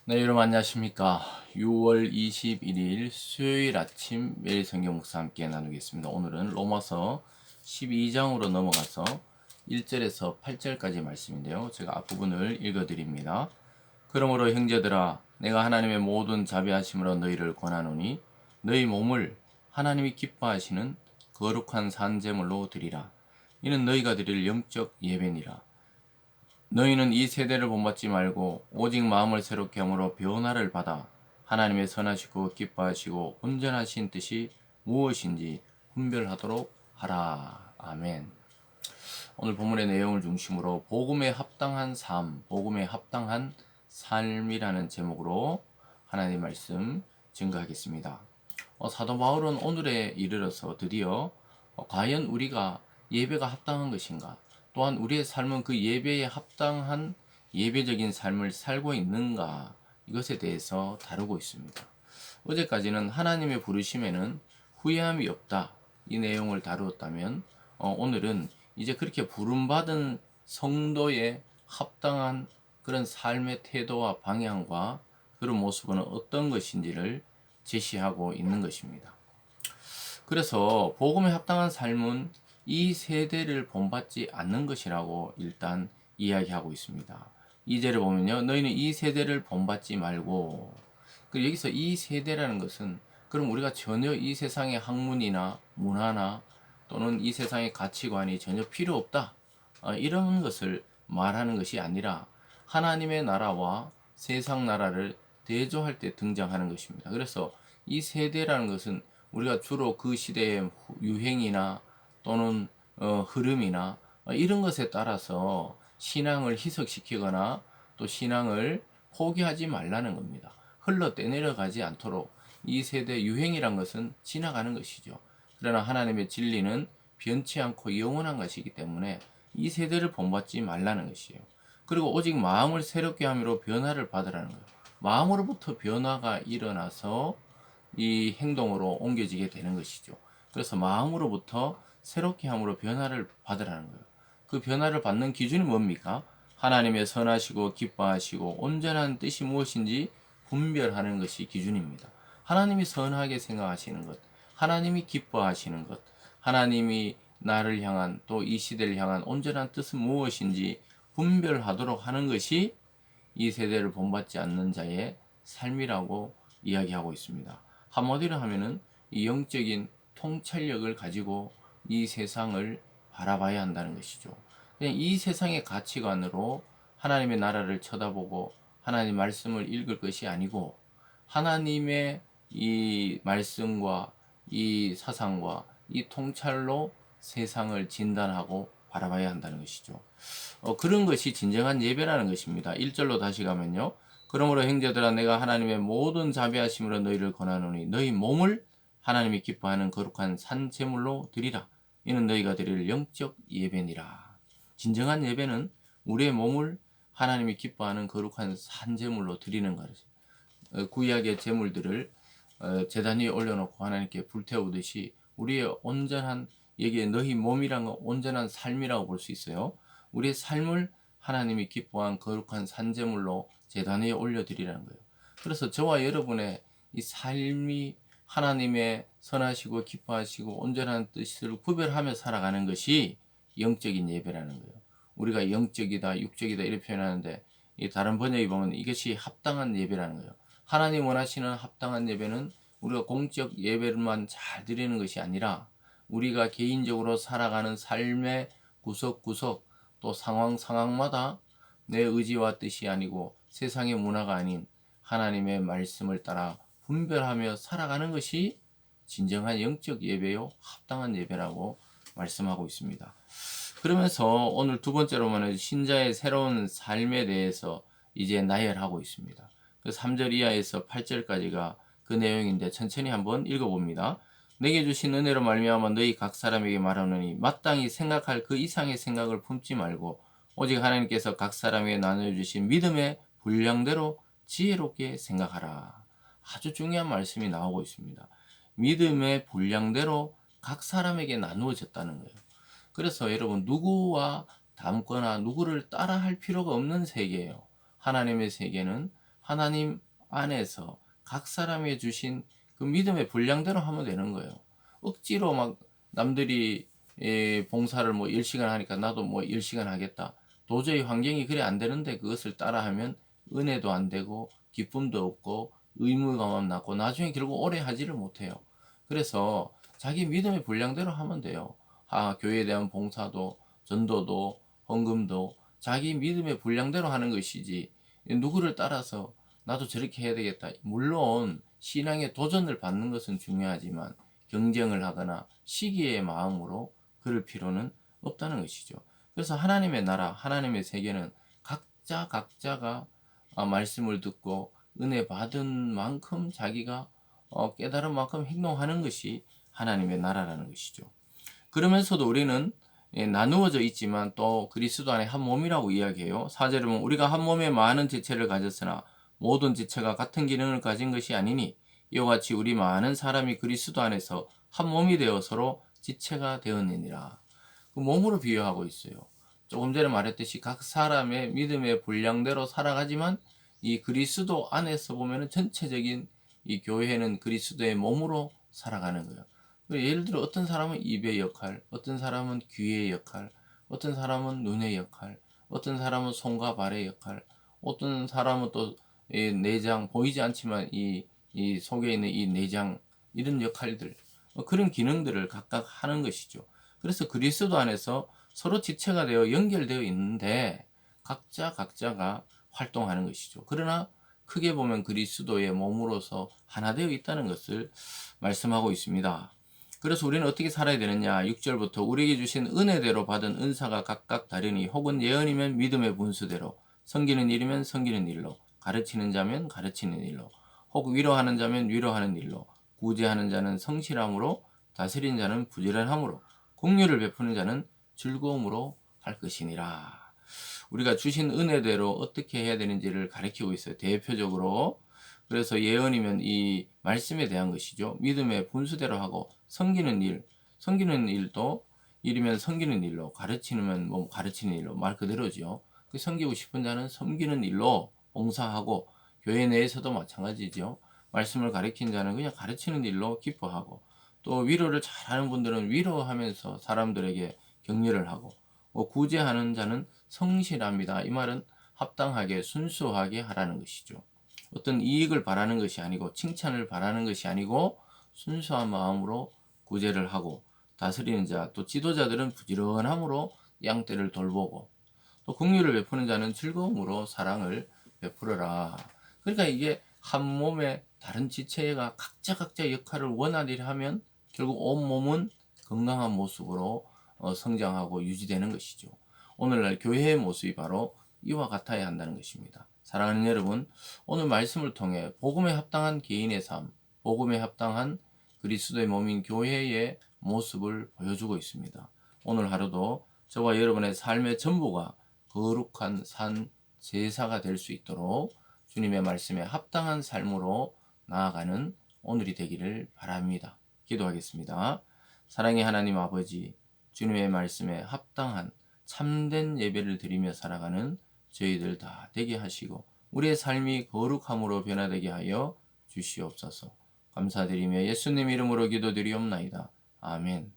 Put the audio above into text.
네, 여러분 안녕하십니까. 6월 21일 수요일 아침 매일 성경 묵상 함께 나누겠습니다. 오늘은 로마서 12장으로 넘어가서 1절에서 8절까지 말씀인데요. 제가 앞부분을 읽어드립니다. 그러므로 형제들아, 내가 하나님의 모든 자비하심으로 너희를 권하노니 너희 몸을 하나님이 기뻐하시는 거룩한 산제물로 드리라. 이는 너희가 드릴 영적 예배니라. 너희는 이 세대를 본받지 말고 오직 마음을 새롭게 함으로 변화를 받아 하나님의 선하시고 기뻐하시고 온전하신 뜻이 무엇인지 분별하도록 하라. 아멘. 오늘 본문의 내용을 중심으로 복음에 합당한 삶, 복음에 합당한 삶이라는 제목으로 하나님의 말씀 증거하겠습니다. 사도 바울은 오늘에 이르러서 드디어 과연 우리가 예배가 합당한 것인가, 또한 우리의 삶은 그 예배에 합당한 예배적인 삶을 살고 있는가, 이것에 대해서 다루고 있습니다. 어제까지는 하나님의 부르심에는 후회함이 없다, 이 내용을 다루었다면 오늘은 이제 그렇게 부름받은 성도의 합당한 그런 삶의 태도와 방향과 그런 모습은 어떤 것인지를 제시하고 있는 것입니다. 그래서 복음에 합당한 삶은 이 세대를 본받지 않는 것이라고 일단 이야기하고 있습니다. 2절을 보면요, 너희는 이 세대를 본받지 말고, 여기서 이 세대라는 것은 그럼 우리가 전혀 이 세상의 학문이나 문화나 또는 이 세상의 가치관이 전혀 필요 없다, 이런 것을 말하는 것이 아니라 하나님의 나라와 세상 나라를 대조할 때 등장하는 것입니다. 그래서 이 세대라는 것은 우리가 주로 그 시대의 유행이나 또는 흐름이나 이런 것에 따라서 신앙을 희석시키거나 또 신앙을 포기하지 말라는 겁니다. 흘러 떠내려가지 않도록 이 세대 유행이란 것은 지나가는 것이죠. 그러나 하나님의 진리는 변치 않고 영원한 것이기 때문에 이 세대를 본받지 말라는 것이에요. 그리고 오직 마음을 새롭게 함으로 변화를 받으라는 거예요. 마음으로부터 변화가 일어나서 이 행동으로 옮겨지게 되는 것이죠. 그래서 마음으로부터 새롭게 함으로 변화를 받으라는 거예요. 그 변화를 받는 기준이 뭡니까? 하나님의 선하시고 기뻐하시고 온전한 뜻이 무엇인지 분별하는 것이 기준입니다. 하나님이 선하게 생각하시는 것, 하나님이 기뻐하시는 것, 하나님이 나를 향한 또 이 시대를 향한 온전한 뜻은 무엇인지 분별하도록 하는 것이 이 세대를 본받지 않는 자의 삶이라고 이야기하고 있습니다. 한마디로 하면은 이 영적인 통찰력을 가지고 이 세상을 바라봐야 한다는 것이죠. 그냥 이 세상의 가치관으로 하나님의 나라를 쳐다보고 하나님 말씀을 읽을 것이 아니고 하나님의 이 말씀과 이 사상과 이 통찰로 세상을 진단하고 바라봐야 한다는 것이죠. 그런 것이 진정한 예배라는 것입니다. 1절로 다시 가면요. 그러므로 형제들아, 내가 하나님의 모든 자비하심으로 너희를 권하노니 너희 몸을 하나님이 기뻐하는 거룩한 산제물로 드리라. 이는 너희가 드릴 영적 예배니라. 진정한 예배는 우리의 몸을 하나님이 기뻐하는 거룩한 산제물로 드리는 것이죠. 구약의 제물들을 제단 위에 올려놓고 하나님께 불태우듯이 우리의 온전한, 여기에 너희 몸이란 건 온전한 삶이라고 볼 수 있어요. 우리의 삶을 하나님이 기뻐한 거룩한 산제물로 제단 위에 올려드리라는 거예요. 그래서 저와 여러분의 이 삶이 하나님의 선하시고 기뻐하시고 온전한 뜻을 구별하며 살아가는 것이 영적인 예배라는 거예요. 우리가 영적이다, 육적이다 이렇게 표현하는데 이 다른 번역에 보면 이것이 합당한 예배라는 거예요. 하나님 원하시는 합당한 예배는 우리가 공적 예배만 잘 드리는 것이 아니라 우리가 개인적으로 살아가는 삶의 구석구석 또 상황마다 내 의지와 뜻이 아니고 세상의 문화가 아닌 하나님의 말씀을 따라 분별하며 살아가는 것이 진정한 영적 예배요 합당한 예배라고 말씀하고 있습니다. 그러면서 오늘 두 번째로는 신자의 새로운 삶에 대해서 이제 나열하고 있습니다. 그 3절 이하에서 8절까지가 그 내용인데 천천히 한번 읽어봅니다. 내게 주신 은혜로 말미암아 너희 각 사람에게 말하노니 마땅히 생각할 그 이상의 생각을 품지 말고 오직 하나님께서 각 사람에게 나눠주신 믿음의 분량대로 지혜롭게 생각하라. 아주 중요한 말씀이 나오고 있습니다. 믿음의 분량대로 각 사람에게 나누어졌다는 거예요. 그래서 여러분 누구와 닮거나 누구를 따라할 필요가 없는 세계예요. 하나님의 세계는 하나님 안에서 각 사람이 주신 그 믿음의 분량대로 하면 되는 거예요. 억지로 막 남들이 봉사를 뭐 10시간 하니까 나도 뭐 10시간 하겠다. 도저히 환경이 그래 안 되는데 그것을 따라하면 은혜도 안 되고 기쁨도 없고 의무감만 낳고 나중에 결국 오래 하지를 못해요. 그래서 자기 믿음의 분량대로 하면 돼요. 교회에 대한 봉사도 전도도 헌금도 자기 믿음의 분량대로 하는 것이지 누구를 따라서 나도 저렇게 해야 되겠다. 물론 신앙의 도전을 받는 것은 중요하지만 경쟁을 하거나 시기의 마음으로 그럴 필요는 없다는 것이죠. 그래서 하나님의 나라, 하나님의 세계는 각자가 말씀을 듣고 은혜 받은 만큼 자기가 깨달은 만큼 행동하는 것이 하나님의 나라라는 것이죠. 그러면서도 우리는 나누어져 있지만 또 그리스도 안에 한 몸이라고 이야기해요. 4절에 보면 우리가 한 몸에 많은 지체를 가졌으나 모든 지체가 같은 기능을 가진 것이 아니니 이와 같이 우리 많은 사람이 그리스도 안에서 한 몸이 되어 서로 지체가 되었느니라. 그 몸으로 비유하고 있어요. 조금 전에 말했듯이 각 사람의 믿음의 분량대로 살아가지만 이 그리스도 안에서 보면은 전체적인 이 교회는 그리스도의 몸으로 살아가는 거예요. 예를 들어 어떤 사람은 입의 역할, 어떤 사람은 귀의 역할, 어떤 사람은 눈의 역할, 어떤 사람은 손과 발의 역할, 어떤 사람은 또 내장, 보이지 않지만 이 속에 있는 이 내장, 이런 역할들, 그런 기능들을 각각 하는 것이죠. 그래서 그리스도 안에서 서로 지체가 되어 연결되어 있는데 각자가 활동하는 것이죠. 그러나 크게 보면 그리스도의 몸으로서 하나 되어 있다는 것을 말씀하고 있습니다. 그래서 우리는 어떻게 살아야 되느냐? 6절부터 우리에게 주신 은혜대로 받은 은사가 각각 다르니 혹은 예언이면 믿음의 분수대로, 섬기는 일이면 섬기는 일로, 가르치는 자면 가르치는 일로, 혹 위로하는 자면 위로하는 일로, 구제하는 자는 성실함으로, 다스리는 자는 부지런함으로, 공유를 베푸는 자는 즐거움으로 할 것이니라. 우리가 주신 은혜대로 어떻게 해야 되는지를 가르치고 있어요. 대표적으로. 그래서 예언이면 이 말씀에 대한 것이죠. 믿음의 분수대로 하고 섬기는 일도 일이면 섬기는 일로, 가르치면 뭐 가르치는 일로 말 그대로죠. 그 섬기고 싶은 자는 섬기는 일로 봉사하고 교회 내에서도 마찬가지죠. 말씀을 가르치는 자는 그냥 가르치는 일로 기뻐하고 또 위로를 잘하는 분들은 위로하면서 사람들에게 격려를 하고 구제하는 자는 성실합니다. 이 말은 합당하게 순수하게 하라는 것이죠. 어떤 이익을 바라는 것이 아니고 칭찬을 바라는 것이 아니고 순수한 마음으로 구제를 하고 다스리는 자, 또 지도자들은 부지런함으로 양떼를 돌보고 또 긍휼을 베푸는 자는 즐거움으로 사랑을 베풀어라. 그러니까 이게 한 몸의 다른 지체가 각자 역할을 원활히 하면 결국 온 몸은 건강한 모습으로 성장하고 유지되는 것이죠. 오늘날 교회의 모습이 바로 이와 같아야 한다는 것입니다. 사랑하는 여러분, 오늘 말씀을 통해 복음에 합당한 개인의 삶, 복음에 합당한 그리스도의 몸인 교회의 모습을 보여주고 있습니다. 오늘 하루도 저와 여러분의 삶의 전부가 거룩한 산 제사가 될 수 있도록 주님의 말씀에 합당한 삶으로 나아가는 오늘이 되기를 바랍니다. 기도하겠습니다. 사랑의 하나님 아버지, 주님의 말씀에 합당한 참된 예배를 드리며 살아가는 저희들 다 되게 하시고 우리의 삶이 거룩함으로 변화되게 하여 주시옵소서. 감사드리며 예수님 이름으로 기도드리옵나이다. 아멘.